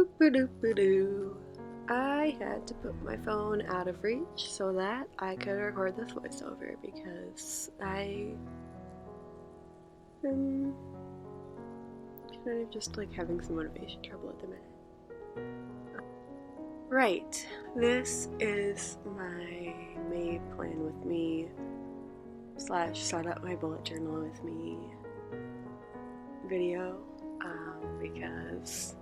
Boop-a-doop-a-doo. I had to put my phone out of reach so that I could record this voiceover because I am kind of just like having some motivation trouble at the minute. Right, this is my May plan with me / set up my bullet journal with me video because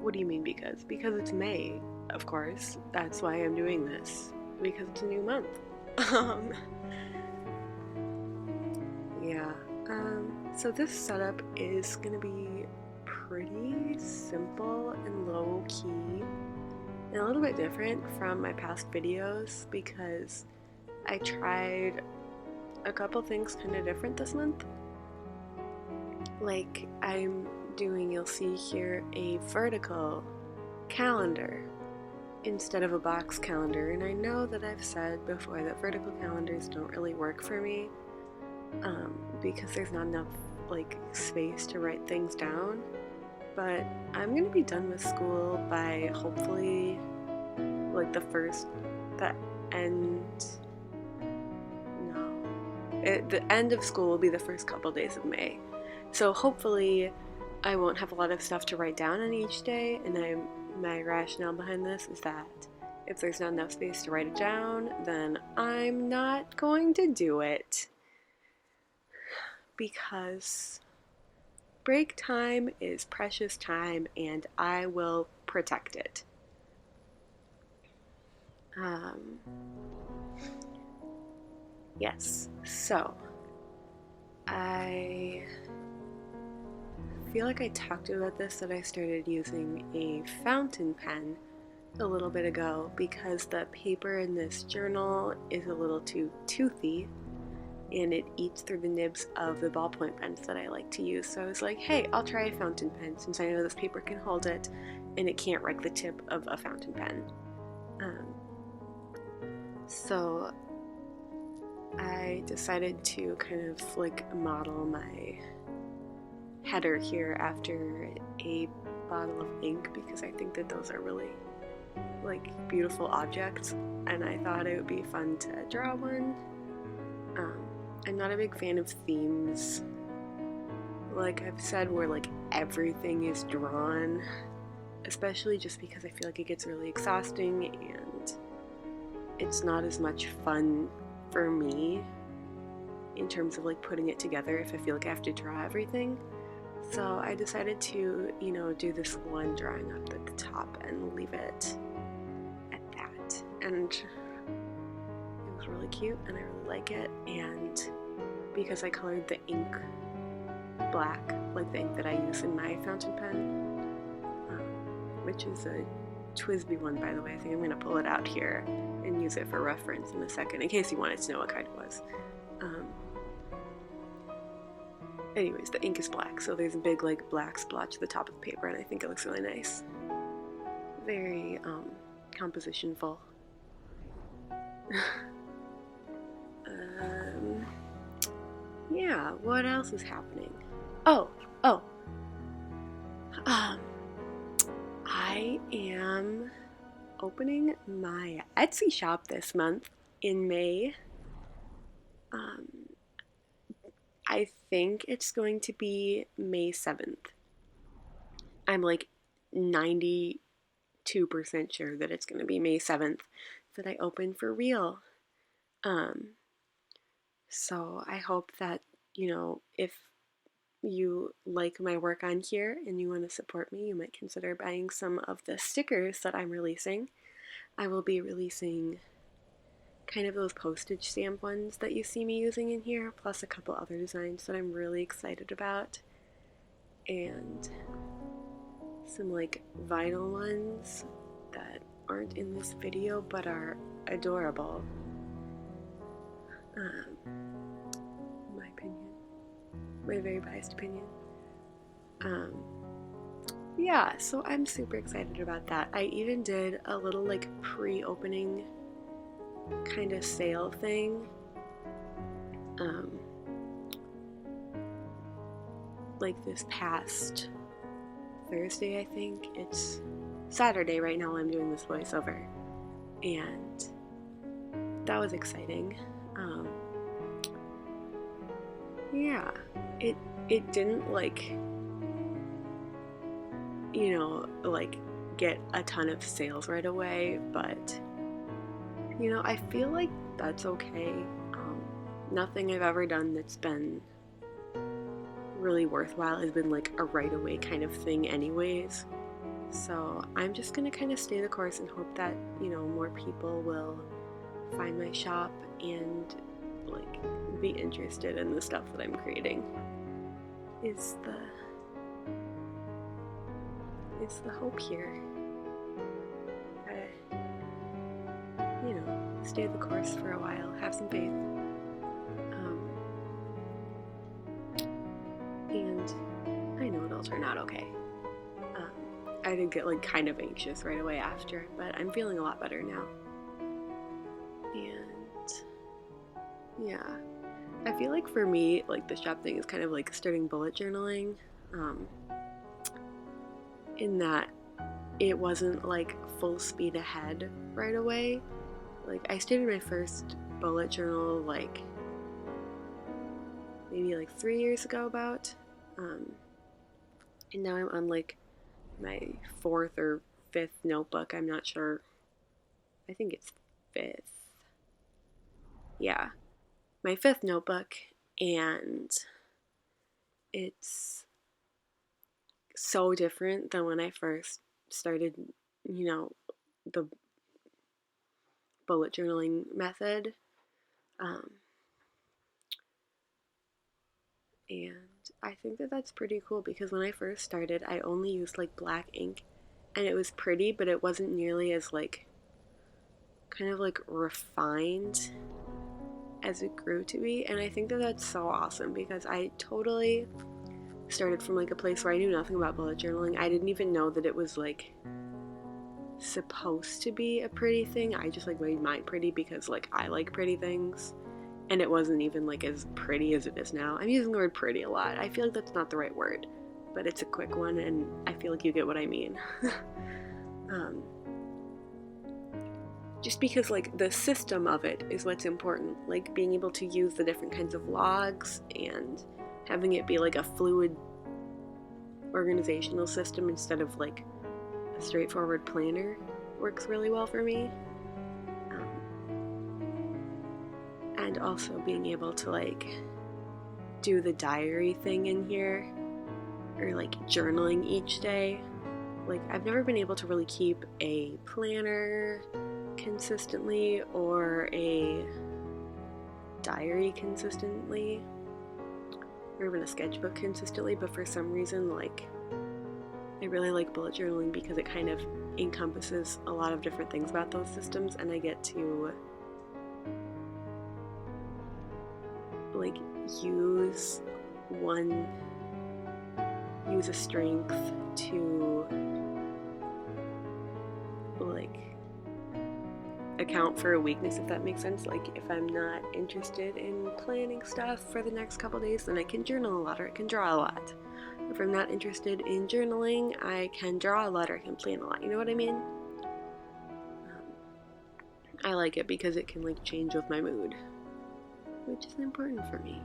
what do you mean because? Because it's May, of course. That's why I'm doing this. Because it's a new month. So this setup is gonna be pretty simple and low key and a little bit different from my past videos because I tried a couple things kind of different this month. Like you'll see here a vertical calendar instead of a box calendar, and I know that I've said before that vertical calendars don't really work for me because there's not enough space to write things down, but I'm gonna be done with school by hopefully the end of school will be the first couple days of May. So hopefully I won't have a lot of stuff to write down on each day, and my rationale behind this is that if there's not enough space to write it down, then I'm not going to do it. Because break time is precious time and I will protect it. Yes, so I feel like I talked about this, that I started using a fountain pen a little bit ago because the paper in this journal is a little too toothy and it eats through the nibs of the ballpoint pens that I like to use. So I was like, hey, I'll try a fountain pen since I know this paper can hold it and it can't wreck the tip of a fountain pen. So I decided to kind of model my header here after a bottle of ink because I think that those are really beautiful objects, and I thought it would be fun to draw one. I'm not a big fan of themes, like I've said, where everything is drawn, especially just because I feel like it gets really exhausting and it's not as much fun for me in terms of putting it together if I feel like I have to draw everything. So I decided to, do this one drawing up at the top and leave it at that. And it was really cute and I really like it, and because I colored the ink black, like the ink that I use in my fountain pen, which is a TWsbi one, by the way. I think I'm going to pull it out here and use it for reference in a second in case you wanted to know what kind it was. Anyways, the ink is black, so there's a big black splotch at the top of the paper, and I think it looks really nice. Very compositionful. Yeah, what else is happening? I am opening my Etsy shop this month in May. I think it's going to be May 7th. I'm 92% sure that it's going to be May 7th that I open for real. So I hope that, if you like my work on here and you want to support me, you might consider buying some of the stickers that I'm releasing. I will be releasing kind of those postage stamp ones that you see me using in here, plus a couple other designs that I'm really excited about, and some vinyl ones that aren't in this video but are adorable. My opinion, my very biased opinion. Yeah, so I'm super excited about that. I even did a little pre-opening kind of sale thing this past Thursday, I think. It's Saturday right now I'm doing this voiceover. And that was exciting. Yeah, it didn't like, get a ton of sales right away, but I feel like that's okay. Nothing I've ever done that's been really worthwhile has been like a right away kind of thing anyways. So I'm just gonna kind of stay the course and hope that, more people will find my shop and like be interested in the stuff that I'm creating. Is the hope here. Stay the course for a while, have some faith. And I know it'll turn out okay. I did get like kind of anxious right away after, but I'm feeling a lot better now. And yeah, I feel like for me, like the shop thing is kind of like starting bullet journaling, in that it wasn't like full speed ahead right away. Like I started my first bullet journal like maybe like 3 years ago about, and now I'm on like my 4th or 5th notebook. I'm not sure. I think it's 5th. Yeah, my 5th notebook, and it's so different than when I first started, the bullet journaling method. And I think that that's pretty cool because when I first started, I only used like black ink, and it was pretty, but it wasn't nearly as like kind of like refined as it grew to be. And I think that that's so awesome because I totally started from like a place where I knew nothing about bullet journaling. I didn't even know that it was like supposed to be a pretty thing. I just like made mine pretty because like I like pretty things. And it wasn't even like as pretty as it is now. I'm using the word pretty a lot. I feel like that's not the right word, but it's a quick one and I feel like you get what I mean. Just because like the system of it is what's important, like being able to use the different kinds of logs and having it be like a fluid organizational system instead of like a straightforward planner works really well for me. And also being able to like do the diary thing in here, or like journaling each day. Like I've never been able to really keep a planner consistently or a diary consistently, or even a sketchbook consistently, but for some reason like I really like bullet journaling because it kind of encompasses a lot of different things about those systems, and I get to like use a strength to like account for a weakness, if that makes sense. Like if I'm not interested in planning stuff for the next couple days, then I can journal a lot or I can draw a lot. If I'm not interested in journaling, I can draw a lot or I can plan a lot. You know what I mean? I like it because it can like change with my mood, which is important for me.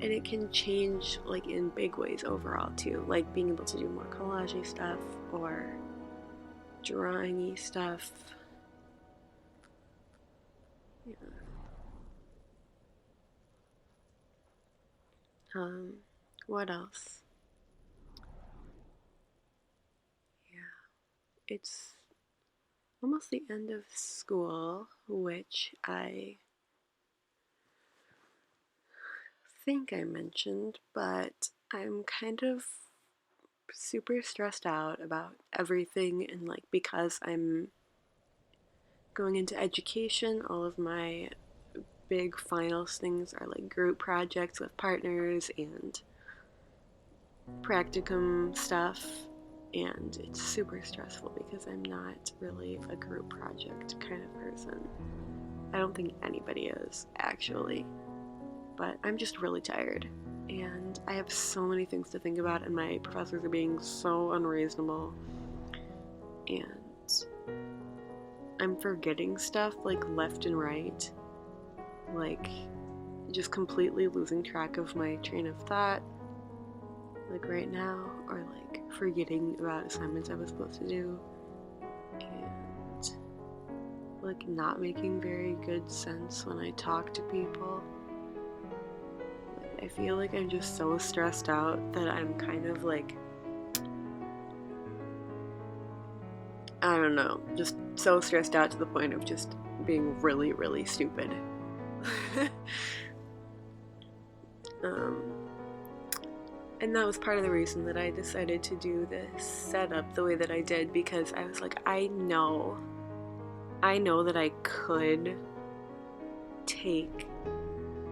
And it can change like in big ways overall too, like being able to do more collage-y stuff or drawing-y stuff. Yeah. What else? Yeah, it's almost the end of school, which I think I mentioned, but I'm kind of super stressed out about everything, and like because I'm going into education, all of my big finals things are like group projects with partners and practicum stuff, and it's super stressful because I'm not really a group project kind of person. I don't think anybody is, actually, but I'm just really tired, and I have so many things to think about, and my professors are being so unreasonable, and I'm forgetting stuff like left and right, like just completely losing track of my train of thought, like right now, or like forgetting about assignments I was supposed to do, and like not making very good sense when I talk to people. I feel like I'm just so stressed out that I'm kind of like, I don't know, just so stressed out to the point of just being really, really stupid. And that was part of the reason that I decided to do this setup the way that I did, because I was like, I know that I could take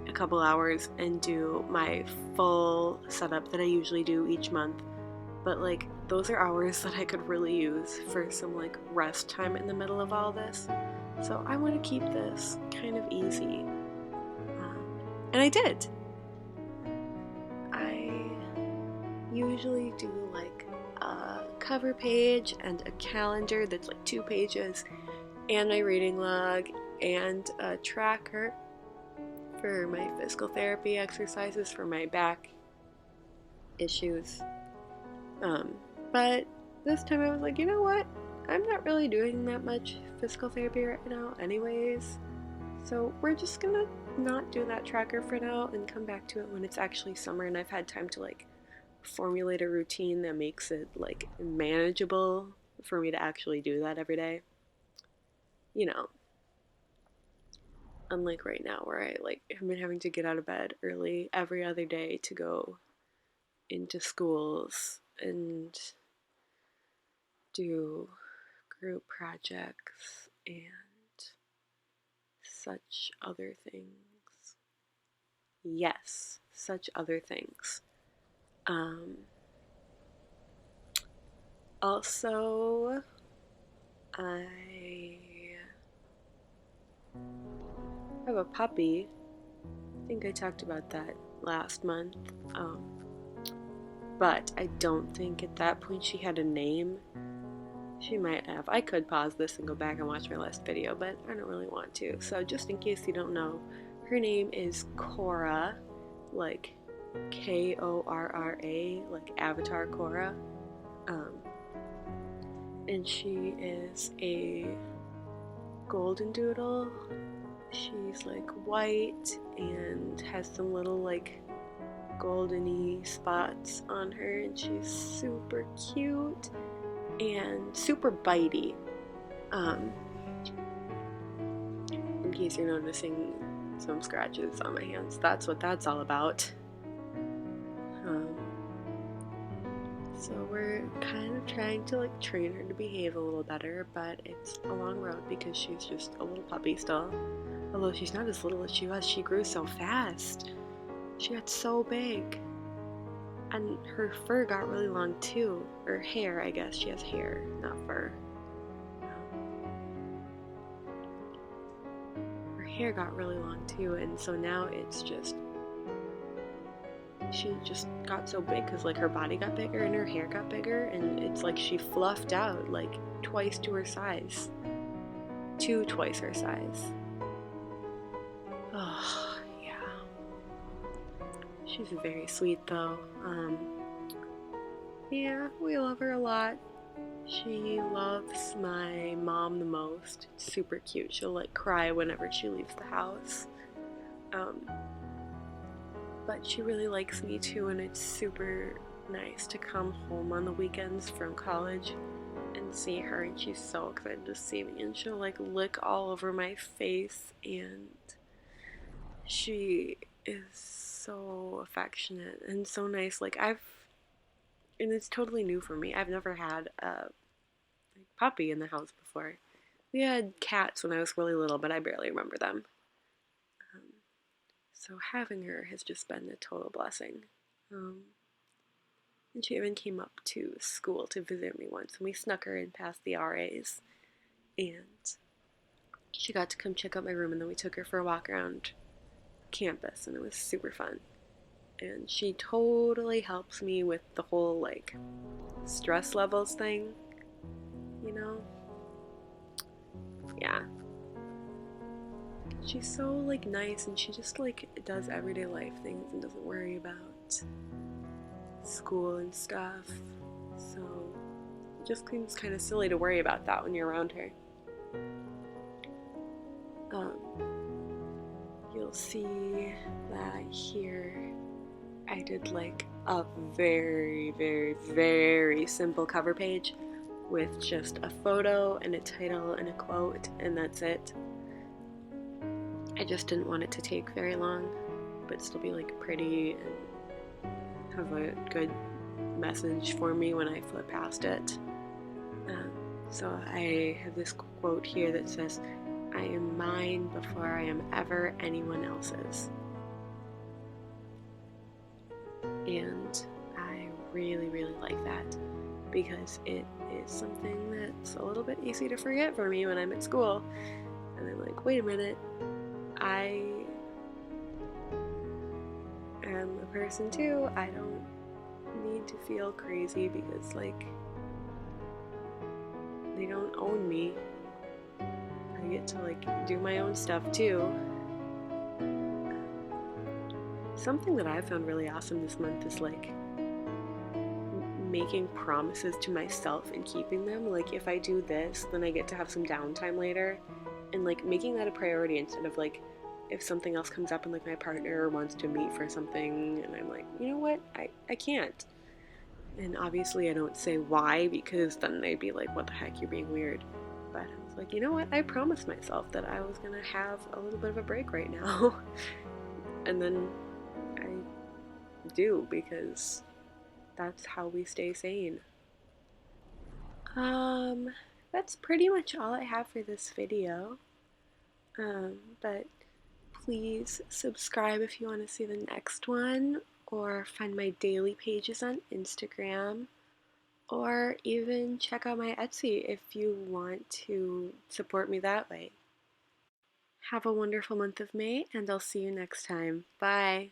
a couple hours and do my full setup that I usually do each month, but like those are hours that I could really use for some like rest time in the middle of all this. So I want to keep this kind of easy, and I did. I usually do like a cover page and a calendar that's like 2 pages, and my reading log, and a tracker for my physical therapy exercises for my back issues. But this time I was like, you know what? I'm not really doing that much physical therapy right now anyways, so we're just gonna not do that tracker for now and come back to it when it's actually summer and I've had time to like formulate a routine that makes it like manageable for me to actually do that every day. You know, unlike right now where I like have been having to get out of bed early every other day to go into schools and do group projects and such other things. Yes, such other things. Also, I have a puppy. I think I talked about that last month. But I don't think at that point she had a name. She might have. I could pause this and go back and watch my last video, but I don't really want to. So just in case you don't know, her name is Korra, like Korra, like Avatar Korra. And she is a golden doodle. She's like white and has some little like goldeny spots on her, and she's super cute and super bitey. In case you're noticing some scratches on my hands, that's what that's all about. So we're kind of trying to like train her to behave a little better, but it's a long road because she's just a little puppy still. Although she's not as little as she was, she grew so fast. She got so big. And her fur got really long too. Or hair, I guess. She has hair, not fur. Her hair got really long too, and so now it's just... She just got so big because like her body got bigger and her hair got bigger, and it's like she fluffed out like twice to her size. To twice her size. Oh, yeah. She's very sweet though. Yeah, we love her a lot. She loves my mom the most. It's super cute. She'll like cry whenever she leaves the house. But she really likes me too, and it's super nice to come home on the weekends from college and see her, and she's so excited to see me, and she'll like lick all over my face, and she is so affectionate and so nice. Like and it's totally new for me. I've never had a puppy in the house before. We had cats when I was really little, but I barely remember them. So having her has just been a total blessing. And she even came up to school to visit me once, and we snuck her in past the RAs. And she got to come check out my room, and then we took her for a walk around campus, and it was super fun. and she totally helps me with the whole like stress levels thing, you know? Yeah. She's so like nice, and she just like does everyday life things and doesn't worry about school and stuff. So it just seems kind of silly to worry about that when you're around her. You'll see that here I did like a very, very, very simple cover page with just a photo and a title and a quote, and that's it. I just didn't want it to take very long, but still be like pretty and have a good message for me when I flip past it. So I have this quote here that says, "I am mine before I am ever anyone else's." And I really, really like that because it is something that's a little bit easy to forget for me when I'm at school. And I'm like, wait a minute, I am a person too. I don't need to feel crazy because, like, they don't own me. I get to, like, do my own stuff too. Something that I've found really awesome this month is, like, making promises to myself and keeping them. Like, if I do this, then I get to have some downtime later. And, like, making that a priority instead of, like, if something else comes up and, like, my partner wants to meet for something and I'm like, you know what, I can't. And obviously I don't say why, because then they'd be like, what the heck, you're being weird. But I was like, you know what, I promised myself that I was gonna have a little bit of a break right now. And then I do, because that's how we stay sane. That's pretty much all I have for this video. But please subscribe if you want to see the next one, or find my daily pages on Instagram, or even check out my Etsy if you want to support me that way. Have a wonderful month of May, and I'll see you next time. Bye!